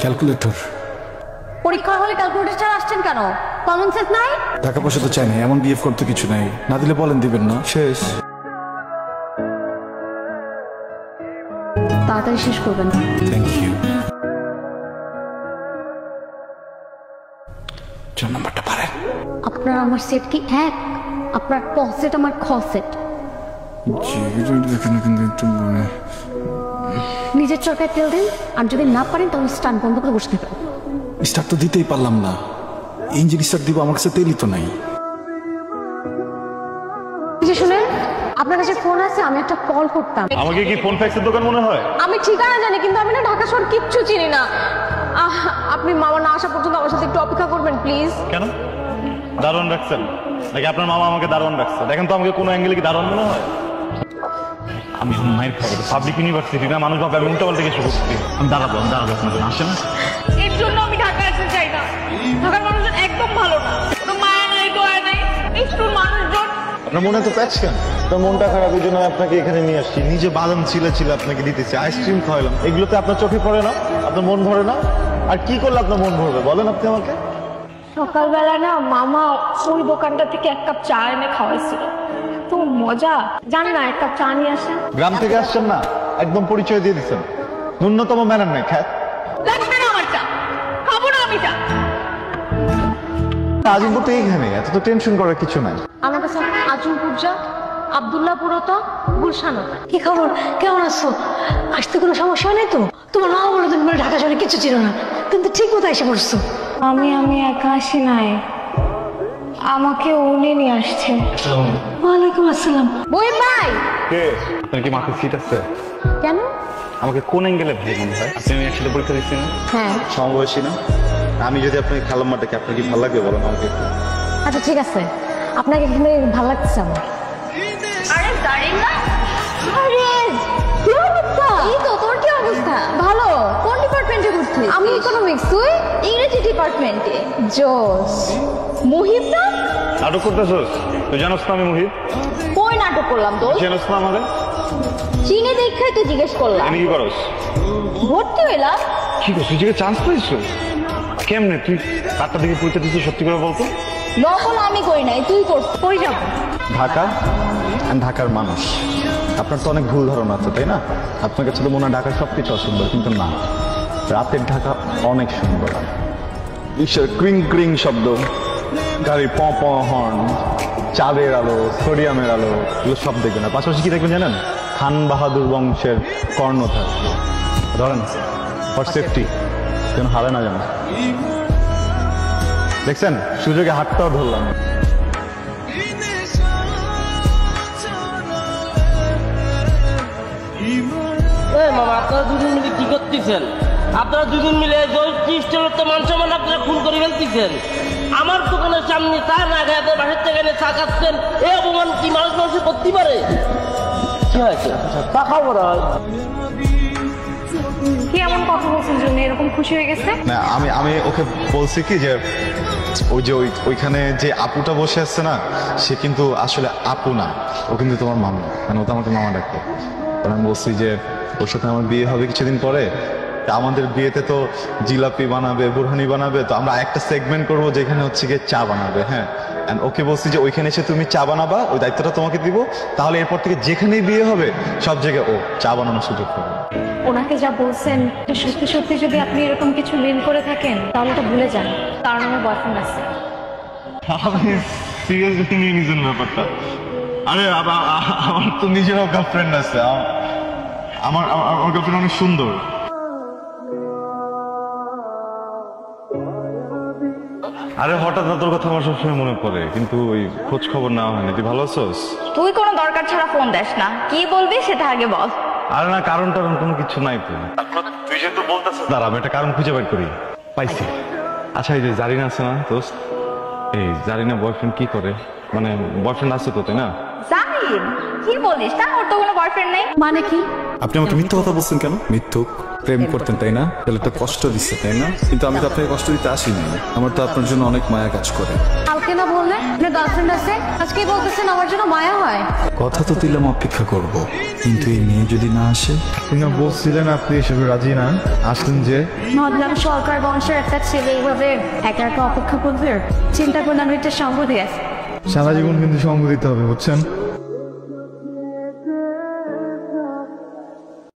Calculator. পরীক্ষা হলে calculator ছাড়া আসছেন কেন? কমন সেন্স নাই? টাকা পয়সা তো চাই না, এমন বিহেভ করতে কিছু নাই। না দিলে বলেন দিবেন না, শেষ। তাড়াতাড়ি শেষ করবেন। Thank you. 4 নাম্বারটা পারেন? আপনার আমার সেট কি এক? আপনার ক সেট আমার খ সেট। নিজের চরকায় তেল দিন, আর যদি না পারেন তাহলে স্টান বন্ধ করে বসে থাকবেন। স্টার্ট তো দিতেই পারলাম না। ইঞ্জিন স্টার্ট দিব, আমার কাছে তেলই তো নাই। শুনেন, আপনার কাছে ফোন আছে, আমি একটা কল করতাম। আমাকে কি ফোন ফ্যাক্সের দোকান মনে হয়? আমি ঠিকানা জানি, কিন্তু আমি না ঢাকা শহর কিচ্ছু চিনি না। আপনি মামা না আসা পর্যন্ত আমার সাথে একটু অপেক্ষা করবেন প্লিজ। কেন? দারোয়ান রাখছেন নাকি আপনার মামা আমাকে দারোয়ান রাখছে? দেখেন তো আমাকে কোনো অ্যাঙ্গেলে কি দারোয়ান মনে হয়? আমি মায়ের খাবো পাবলিক ইউনিভার্সিটি না, মানুষ ভাবে আমি উল্টাপাল্টা কিছু করছি। আমি দাঁড়াবো আপনার আসেন। এর জন্য আমি ঢাকা আসতে চাই না। ঢাকার মানুষজন একদম ভালো না, কোনো মায়া নাই দয়া নাই। একটু মানুষজন। আপনার মনে তো প্যাচকেন, আপনার মনটা খারাপ, এই জন্য আপনাকে এখানে নিয়ে আসছি। নিজে বাদাম ছিলে আপনাকে দিতেছি, আইসক্রিম খাওয়ালাম, এগুলোতে আপনার চোখে পড়ে না? আপনার মন ভরে না? আর কি করলে আপনার মন ভরবে বলেন আপনি আমাকে? সকালবেলা না মামা ওই দোকানটা থেকে 1 কাপ চা এনে খাওয়াইছিল, তো মজা। জান না, 1 কাপ চা নিয়ে আসেন। গ্রাম থেকে আসছেন না, একদম পরিচয় দিয়ে দিচ্ছেন। ন্যূনতম ম্যানার নাই। খ্যাত লাগবে না আমার চা, খাবো না আমি চা। আজিমপুর তো এইখানে, এত তো টেনশন করার কিছু নাই। আমার কাছে আজিমপুর যা, আব্দুল্লাহপুর তো, গুলশান। কি খবর, কেমন আছো? আসতে কোনো সমস্যা নেই তো? তোমার মা বলো তুমি ঢাকা শহরে কিছু ছিল না, কিন্তু ঠিক মতো এসে পড়ছো। আমি একা আসি নাই, আমাকে উনি নিয়ে আসছে। ওয়ালাইকুম আসসালাম। বই ভাই কে? আপনার কি মাথায় সিট আছে? কেন? আমাকে কোন অ্যাঙ্গেলে ভাই মনে হয়? আপনি আমি একসাথে পরীক্ষা দিচ্ছি না? হ্যাঁ। সমবয়সী না? আমি যদি আপনাকে খালাম্মাটাকে, আপনার কি ভালো লাগবে বলেন আমাকে? আচ্ছা ঠিক আছে, আপনাকে এখানে ভালো লাগছে আমার। আরে দাঁড়িয়ে না। আরে কি অবস্থা? এই তো, তোর কি অবস্থা? ভালো। কোন ডিপার্টমেন্টে পড়ছিস? আমি ইকোনমিক্স। তুই? ইংরেজি ডিপার্টমেন্টে। জোস। মুহিব না? নাটক করতেছস? তুই জানোস না আমি মুহিব? কই নাটক করলাম তো? জানোস না আমারে? চিনে দেখাই তো জিজ্ঞেস করলাম। আমি কি করস? ভর্তি হইলাম। কি করছিস? তুই যে চান্স পাইছিস? কেমনে তুই কাটটা দিকে পরীক্ষা দিছিস? সত্যি করে বলতো। নকল আমি করি নাই, তুই করছিস। কই যাব? ঢাকা, আমি ঢাকার মানুষ। আপনার তো অনেক ভুল ধারণা আছে, তাই না? আপনার কাছে তো মনে হয় ঢাকার সবকিছু অসুন্দর, কিন্তু না, রাতের ঢাকা অনেক সুন্দর। বিশ্বের ক্রিং ক্রিং শব্দ, গাড়ি প প হর্ন, চাঁদের আলো, সোডিয়ামের আলো, এগুলো সব দেখবেন। আর পাশাপাশি কি দেখবেন জানেন? খান বাহাদুর বংশের কর্ণধার। ধরেন ফর সেফটি, যেন হারে না জানো। দেখছেন, সুযোগে হাতটাও ধরলাম। মামা, আপনারা দুজন মিলে কি করতেছেন? আপনারা দুজন মিলে মান সম্মান আপনারা খুন করে ফেলতেছেন। আমার দোকানের সামনে চা না খায় বাসের থেকে এনে চা খাচ্ছেন, এই অপমান কি মানুষ করতে পারে? কি হয়েছে? চা খাবো না। কি এমন কথা বলছেন জন্য এরকম খুশি হয়ে গেছে? না, আমি ওকে বলছি কি যে ওইখানে যে আপুটা বসে আসছে না, সে কিন্তু আসলে আপু না, ও কিন্তু তোমার মামা। মানে ও তো আমাকে মামা ডাকতো। আমি বলছি যে ওর সাথে আমার বিয়ে হবে কিছুদিন পরে, আমাদের বিয়েতে তো জিলাপি বানাবে, বুরহানি বানাবে, তো আমরা একটা সেগমেন্ট করবো যেখানে হচ্ছে গিয়ে চা বানাবে। হ্যাঁ, ওকে বলছি যে ওইখানে এসে তুমি চা বানাবা, ওই দায়িত্বটা তোমাকে দিব। তাহলে এরপর থেকে যেখানেই বিয়ে হবে সব জায়গায় ও চা বানানোর সুযোগ পাবে। ওনাকে যা বলছেন, সত্যি সত্যি যদি আপনি এরকম কিছু মিন করে থাকেন তাহলে এটা ভুলে যান, কারণ আমার বয়ফ্রেন্ড আছে। আপনি সিরিয়াসলি নিয়ে নিয়েছেন ব্যাপারটা? আরে আমার তো নিজেরও গার্লফ্রেন্ড আছে। আমার গার্লফ্রেন্ড অনেক সুন্দর। আরে হঠাৎ না তোর কথা আমার সবসময় মনে পড়ে, কিন্তু ওই খোঁজ খবর নেওয়া হয়নি। তুই ভালো আছোস? তুই কোনো দরকার ছাড়া ফোন দেস না, কি বলবি সেটা আগে বল। আরে না, কারণ টারণ কোনো কিছু নাই তো। তুই যেহেতু বলতেছিস, দাঁড়া আমি একটা কারণ খুঁজে বের করি। পাইছি। আচ্ছা, এই যে জারিনা আছে না দোস্ত, এই জারিনা বয়ফ্রেন্ড কি করে? মানে বয়ফ্রেন্ড আছে তো, তাই না? জানি কি বলিস? তা ওর তো কোনো বয়ফ্রেন্ড নেই। মানে কি? আপনি আমাকে মিথ্যা কথা বলছেন কেন? মিথ্যুক প্রেম করতেন তাই না? তাহলে একটা কষ্ট দিচ্ছে তাই না? কিন্তু আমি তো আপনাকে কষ্ট দিতে আসিনি। আমার তো আপনার জন্য অনেক মায়া কাজ করে। কালকে না বললে আপনার গার্লফ্রেন্ড আছে, আজকেই বলতেছেন আমার জন্য মায়া হয়। কথা তো দিলাম অপেক্ষা করব, কিন্তু এই মেয়ে যদি না আসে। আপনি না বলছিলেন আপনি এসবে রাজি না, আসলেন যে। ভাবলাম সরকার বংশের একটা ছেলে এইভাবে একা একা অপেক্ষা করবে, চিন্তা করলাম এটা সঙ্গ দিয়ে। সারা জীবন কিন্তু সঙ্গ দিতে হবে বুঝছেন।